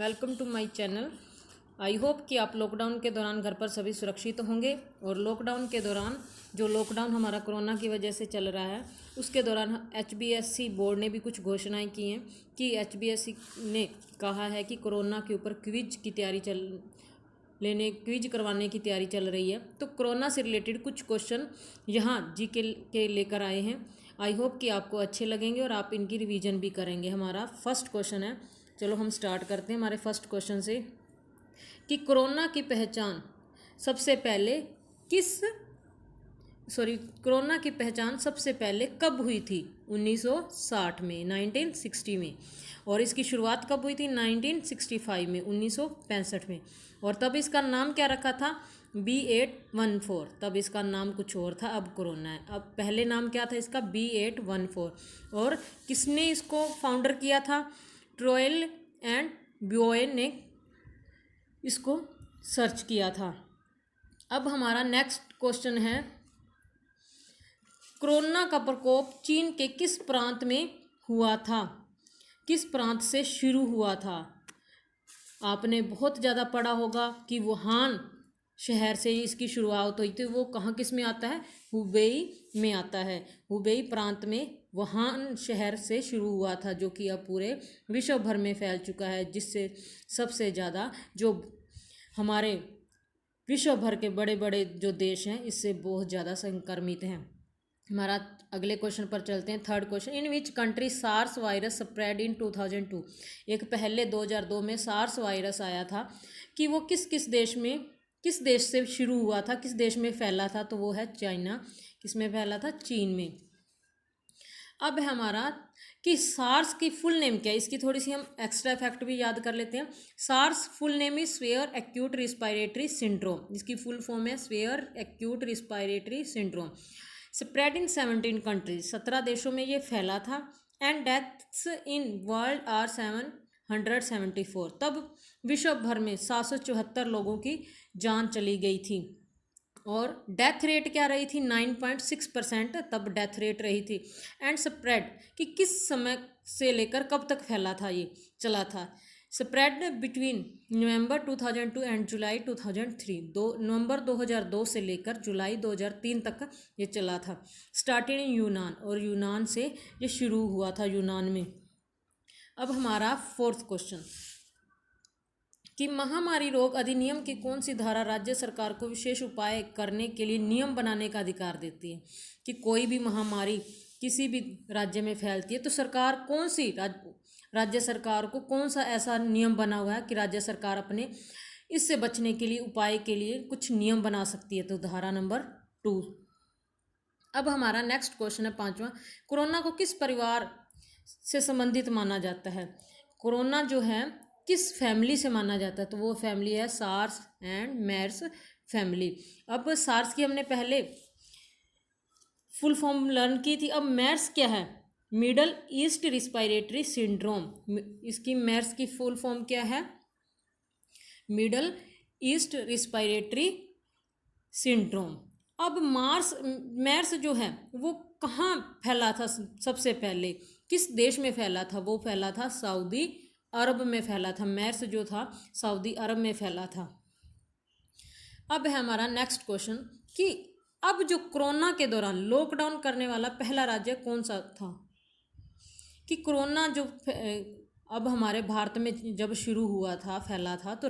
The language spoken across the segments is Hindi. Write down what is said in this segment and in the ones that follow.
Welcome to my channel. I hope कि आप लॉकडाउन के दौरान घर पर सभी सुरक्षित होंगे। और लॉकडाउन के दौरान जो लॉकडाउन हमारा कोरोना की वजह से चल रहा है उसके दौरान HBSC बोर्ड ने भी कुछ घोषणाएं की हैं कि HBSC ने कहा है कि कोरोना के ऊपर क्विज करवाने की तैयारी चल रही है। तो कोरोना से रिलेटेड कुछ क्वेश्चन यहाँ जीके के लेकर आए हैं। आई होप कि आपको अच्छे लगेंगे और आप इनकी रिवीजन भी करेंगे। हमारा फर्स्ट क्वेश्चन है, चलो हम स्टार्ट करते हैं हमारे फर्स्ट क्वेश्चन से कि कोरोना की पहचान सबसे पहले कोरोना की पहचान सबसे पहले कब हुई थी? 1960 में, 1960 में। और इसकी शुरुआत कब हुई थी? 1965 में, 1965 में। और तब इसका नाम क्या रखा था? B814। तब इसका नाम कुछ और था, अब कोरोना है। अब पहले नाम क्या था इसका? B814। और किसने इसको फाउंडर किया था? ट्रोयल एंड ब्योए ने इसको सर्च किया था। अब हमारा नेक्स्ट क्वेश्चन है, कोरोना का प्रकोप चीन के किस प्रांत में हुआ था? किस प्रांत से शुरू हुआ था? आपने बहुत ज़्यादा पढ़ा होगा कि वुहान शहर से इसकी शुरुआत हुई थी। वो कहाँ किस में आता है? हुबेई में आता है। हुबेई प्रांत में वुहान शहर से शुरू हुआ था, जो कि अब पूरे विश्व भर में फैल चुका है, जिससे सबसे ज़्यादा जो हमारे विश्व भर के बड़े बड़े जो देश हैं इससे बहुत ज़्यादा संक्रमित हैं। हमारा अगले क्वेश्चन पर चलते हैं। Third question, in which country SARS virus spread in 2002। एक पहले 2002 में सार्स वायरस आया था कि वो किस देश से शुरू हुआ था, किस देश में फैला था? तो वो है चाइना। किस में फैला था? चीन में। अब है हमारा कि सार्स की फुल नेम क्या है? इसकी थोड़ी सी हम एक्स्ट्रा फैक्ट भी याद कर लेते हैं। SARS full name is severe acute respiratory syndrome. इसकी फुल फॉर्म है severe acute respiratory syndrome. Spread in 17 countries, 17 देशों में ये फैला था। And deaths in world are 774। तब विश्व भर में 774 लोगों की जान चली गई थी। और डेथ रेट क्या रही थी? 9.6% तब डेथ रेट रही थी। एंड स्प्रेड कि किस समय से लेकर कब तक फैला था, ये चला था? स्प्रेड बिटवीन नवंबर 2002 एंड जुलाई 2003। नवंबर 2002 से लेकर जुलाई 2003 तक ये चला था। स्टार्टेड इन यूनान, और यूनान से ये शुरू हुआ था, यूनान में। अब हमारा फोर्थ क्वेश्चन कि महामारी रोग अधिनियम की कौन सी धारा राज्य सरकार को विशेष उपाय करने के लिए नियम बनाने का अधिकार देती है? कि कोई भी महामारी किसी भी राज्य में फैलती है तो सरकार कौन सी राज्य सरकार को कौन सा ऐसा नियम बना हुआ है कि राज्य सरकार अपने इससे बचने के लिए, उपाय के लिए कुछ नियम बना सकती है? तो धारा नंबर 2। अब हमारा नेक्स्ट क्वेश्चन है, पांचवा, कोरोना को किस परिवार से संबंधित माना जाता है? कोरोना जो है किस फैमिली से माना जाता है? तो वो फैमिली है सार्स एंड मेर्स फैमिली। अब सार्स की हमने पहले फुल फॉर्म लर्न की थी। अब मेर्स क्या है? Middle east respiratory syndrome. इसकी मेर्स की फुल फॉर्म क्या है? Middle east respiratory syndrome. अब मेर्स जो है वो कहाँ फैला था सबसे पहले? किस देश में फैला था? वो फैला था सऊदी अरब में फैला था। मेर्स जो था सऊदी अरब में फैला था। अब है हमारा नेक्स्ट क्वेश्चन कि अब जो कोरोना के दौरान लॉकडाउन करने वाला पहला राज्य कौन सा था? कि कोरोना जो अब हमारे भारत में जब शुरू हुआ था, फैला था, तो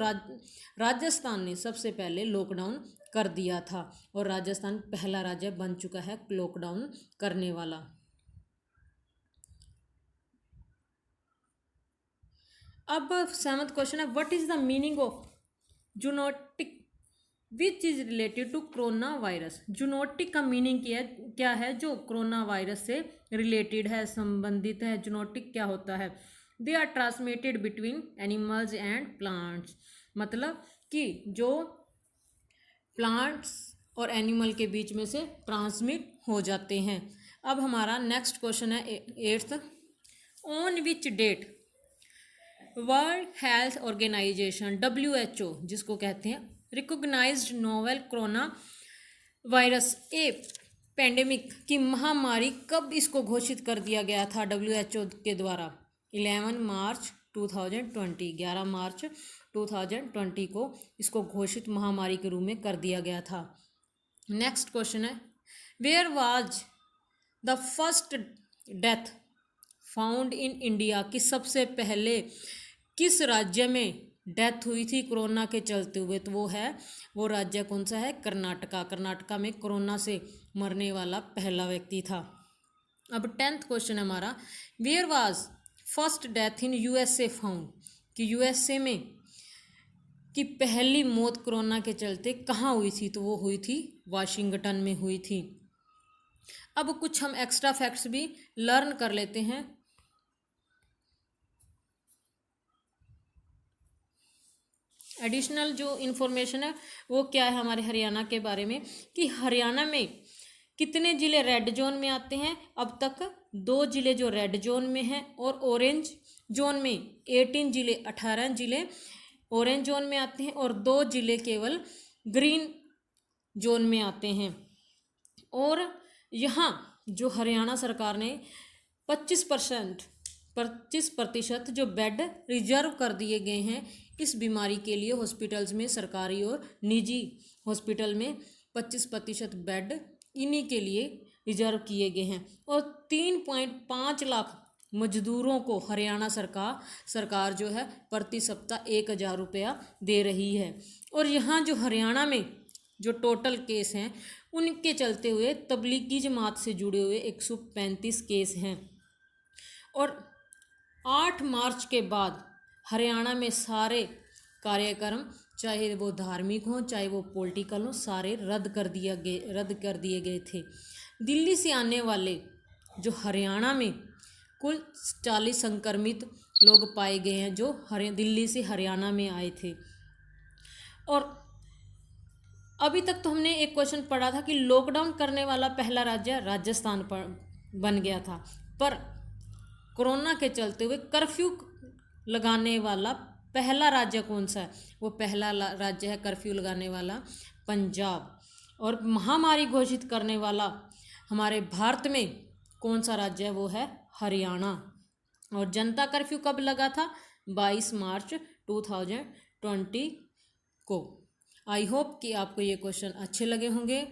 राजस्थान ने सबसे पहले लॉकडाउन कर दिया था। और राजस्थान पहला राज्य बन चुका है लॉकडाउन करने वाला। अब 7th क्वेश्चन है, what is the meaning of zoonotic which is related to corona virus? Zoonotic का मीनिंग क्या है जो कोरोना वायरस से रिलेटेड है, संबंधित है? जूनोटिक क्या होता है? They are transmitted between animals and plants. मतलब कि जो प्लांट्स और एनिमल के बीच में से ट्रांसमिट हो जाते हैं। अब हमारा नेक्स्ट क्वेश्चन है 8th, on which date world health organization WHO जिसको कहते हैं recognised novel corona virus a pandemic की महामारी, कब इसको घोषित कर दिया गया था WHO के द्वारा? 11 मार्च 2020, 11 मार्च 2020 को इसको घोषित महामारी के रूप में कर दिया गया था। नेक्स्ट क्वेश्चन है, where was the first death found in India, कि सबसे पहले किस राज्य में डेथ हुई थी कोरोना के चलते हुए? तो वो राज्य कौन सा है? कर्नाटका। कर्नाटका में कोरोना से मरने वाला पहला व्यक्ति था। अब 10th क्वेश्चन हमारा, where was first death in USA found, कि यूएसए में कि पहली मौत कोरोना के चलते कहाँ हुई थी? तो वो हुई थी वाशिंगटन में हुई थी। अब कुछ हम एक्स्ट्रा फैक्ट्स भी लर्न कर लेते हैं। एडिशनल जो इन्फॉर्मेशन है वो क्या है हमारे हरियाणा के बारे में, कि हरियाणा में कितने ज़िले रेड जोन में आते हैं? अब तक 2 ज़िले जो रेड जोन में हैं, और ऑरेंज जोन में 18 ज़िले, 18 ज़िले ऑरेंज जोन में आते हैं, और 2 ज़िले केवल ग्रीन जोन में आते हैं। और यहाँ जो हरियाणा सरकार ने 25% जो बेड रिजर्व कर दिए गए हैं इस बीमारी के लिए हॉस्पिटल्स में, सरकारी और निजी हॉस्पिटल में 25% बेड इन्हीं के लिए रिजर्व किए गए हैं। और 3.5 लाख मजदूरों को हरियाणा सरकार जो है प्रति सप्ताह 1,000 रुपया दे रही है। और यहाँ जो हरियाणा में जो टोटल केस हैं उनके चलते हुए तबलीगी जमात से जुड़े हुए 135 केस हैं। और 8 मार्च के बाद हरियाणा में सारे कार्यक्रम, चाहे वो धार्मिक हों चाहे वो पॉलिटिकल हों, सारे रद्द कर दिए गए थे। दिल्ली से आने वाले जो हरियाणा में कुल 40 संक्रमित लोग पाए गए हैं जो दिल्ली से हरियाणा में आए थे। और अभी तक तो हमने एक क्वेश्चन पढ़ा था कि लॉकडाउन करने वाला पहला राज्य राजस्थान पर बन गया था, पर कोरोना के चलते हुए कर्फ्यू लगाने वाला पहला राज्य कौन सा है? वो पहला राज्य है कर्फ्यू लगाने वाला पंजाब। और महामारी घोषित करने वाला हमारे भारत में कौन सा राज्य है? वो है हरियाणा। और जनता कर्फ्यू कब लगा था? 22 मार्च 2020 को। आई होप कि आपको ये क्वेश्चन अच्छे लगे होंगे।